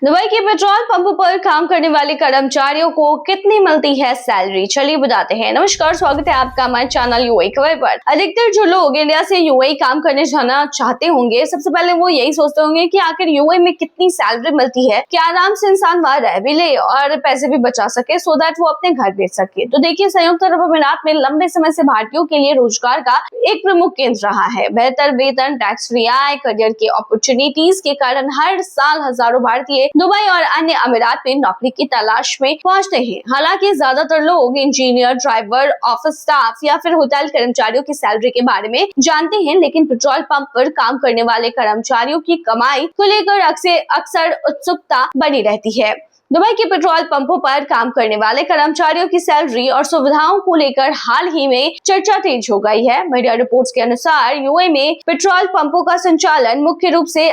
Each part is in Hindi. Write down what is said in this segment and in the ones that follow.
दुबई के पेट्रोल पंप पर काम करने वाले कर्मचारियों को कितनी मिलती है सैलरी, चलिए बताते हैं। नमस्कार, स्वागत है आपका हमारे चैनल यूएई खबर पर। अधिकतर जो लोग इंडिया से यूएई काम करने जाना चाहते होंगे, सबसे पहले वो यही सोचते होंगे कि आखिर यूएई में कितनी सैलरी मिलती है, क्या आराम से इंसान वहां रह भी ले और पैसे भी बचा सके सो दैट वो अपने घर भेज सके। तो देखिए, संयुक्त अरब अमीरात में लंबे समय से भारतीयों के लिए रोजगार का एक प्रमुख केंद्र रहा है। बेहतर वेतन, टैक्स फ्री आय, करियर के अपॉर्चुनिटीज के कारण हर साल हजारों भारतीय दुबई और अन्य अमीरात में नौकरी की तलाश में पहुंचते हैं। हालांकि ज्यादातर लोग इंजीनियर, ड्राइवर, ऑफिस स्टाफ या फिर होटल कर्मचारियों की सैलरी के बारे में जानते हैं, लेकिन पेट्रोल पंप पर काम करने वाले कर्मचारियों की कमाई को लेकर अक्सर उत्सुकता बनी रहती है। दुबई के पेट्रोल पंपों पर काम करने वाले कर्मचारियों की सैलरी और सुविधाओं को लेकर हाल ही में चर्चा तेज हो गई है। मीडिया रिपोर्ट्स के अनुसार यूएई में पेट्रोल पंपों का संचालन मुख्य रूप से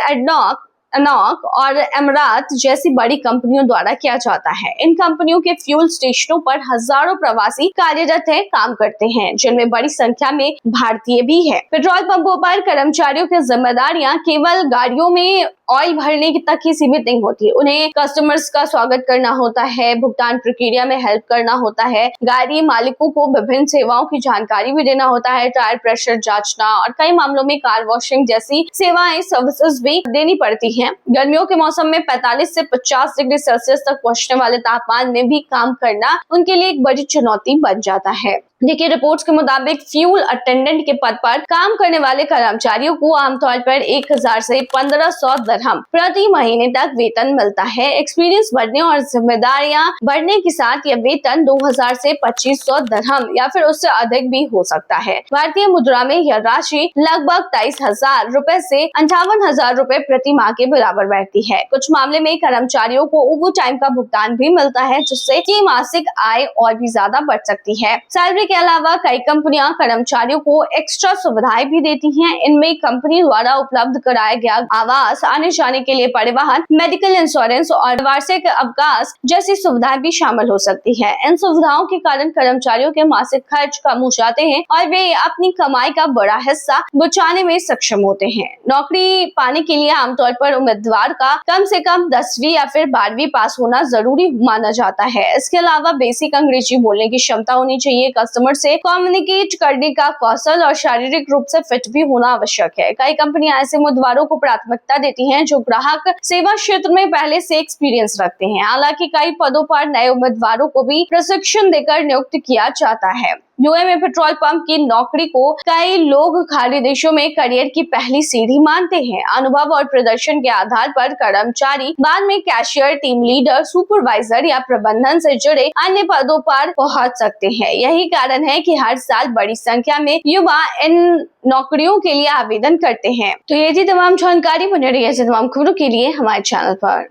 अनॉक और एमरात जैसी बड़ी कंपनियों द्वारा किया जाता है। इन कंपनियों के फ्यूल स्टेशनों पर हजारों प्रवासी कार्यरत काम करते हैं, जिनमें बड़ी संख्या में भारतीय भी है। पेट्रोल पंपों पर कर्मचारियों की जिम्मेदारियां केवल गाड़ियों में ऑयल भरने तक ही सीमित नहीं होती। उन्हें कस्टमर्स का स्वागत करना होता है, भुगतान प्रक्रिया में हेल्प करना होता है, गाड़ी मालिकों को विभिन्न सेवाओं की जानकारी भी देना होता है, टायर प्रेशर जांचना और कई मामलों में कार वॉशिंग जैसी सर्विसेज भी देनी पड़ती हैं। गर्मियों के मौसम में 45 से 50 डिग्री सेल्सियस तक पहुंचने वाले तापमान में भी काम करना उनके लिए एक बड़ी चुनौती बन जाता है। देखिए, रिपोर्ट्स के मुताबिक फ्यूल अटेंडेंट के पद पर काम करने वाले कर्मचारियों को आमतौर पर 1000 से 1500 दिरहम प्रति महीने तक वेतन मिलता है। एक्सपीरियंस बढ़ने और जिम्मेदारियां बढ़ने के साथ यह वेतन 2000 से 2500 दिरहम या फिर उससे अधिक भी हो सकता है। भारतीय मुद्रा में यह राशि लगभग 23,000 रुपए से 58,000 रुपए प्रति माह के बराबर बैठती है। कुछ मामले में कर्मचारियों को ओवर टाइम का भुगतान भी मिलता है, जिससे की मासिक आय और भी ज्यादा बढ़ सकती है। सैलरी के अलावा कई कंपनियां कर्मचारियों को एक्स्ट्रा सुविधाएं भी देती हैं। इनमें कंपनी द्वारा उपलब्ध कराया गया आवास, आने जाने के लिए परिवहन, मेडिकल इंश्योरेंस और वार्षिक अवकाश जैसी सुविधाएं भी शामिल हो सकती है। इन सुविधाओं के कारण कर्मचारियों के मासिक खर्च कम हो जाते हैं और वे अपनी कमाई का बड़ा हिस्सा बचाने में सक्षम होते हैं। नौकरी पाने के लिए आमतौर पर उम्मीदवार का कम से कम 10वीं या फिर 12वीं पास होना जरूरी माना जाता है। इसके अलावा बेसिक अंग्रेजी बोलने की क्षमता होनी चाहिए, कस्टमर से कम्युनिकेट करने का कौशल और शारीरिक रूप से फिट भी होना आवश्यक है। कई कंपनियां ऐसे उम्मीदवारों को प्राथमिकता देती हैं जो ग्राहक सेवा क्षेत्र में पहले से एक्सपीरियंस रखते हैं। हालांकि कई पदों पर नए उम्मीदवारों को भी प्रशिक्षण देकर नियुक्त किया जाता है। यूएई में पेट्रोल पंप की नौकरी को कई लोग खाड़ी देशों में करियर की पहली सीढ़ी मानते हैं। अनुभव और प्रदर्शन के आधार पर कर्मचारी बाद में कैशियर, टीम लीडर, सुपरवाइजर या प्रबंधन से जुड़े अन्य पदों पर पहुंच सकते हैं। यही कारण है कि हर साल बड़ी संख्या में युवा इन नौकरियों के लिए आवेदन करते हैं। तो ये थी तमाम जानकारी, बने रहिए ऐसे तमाम खबरों के लिए हमारे चैनल पर।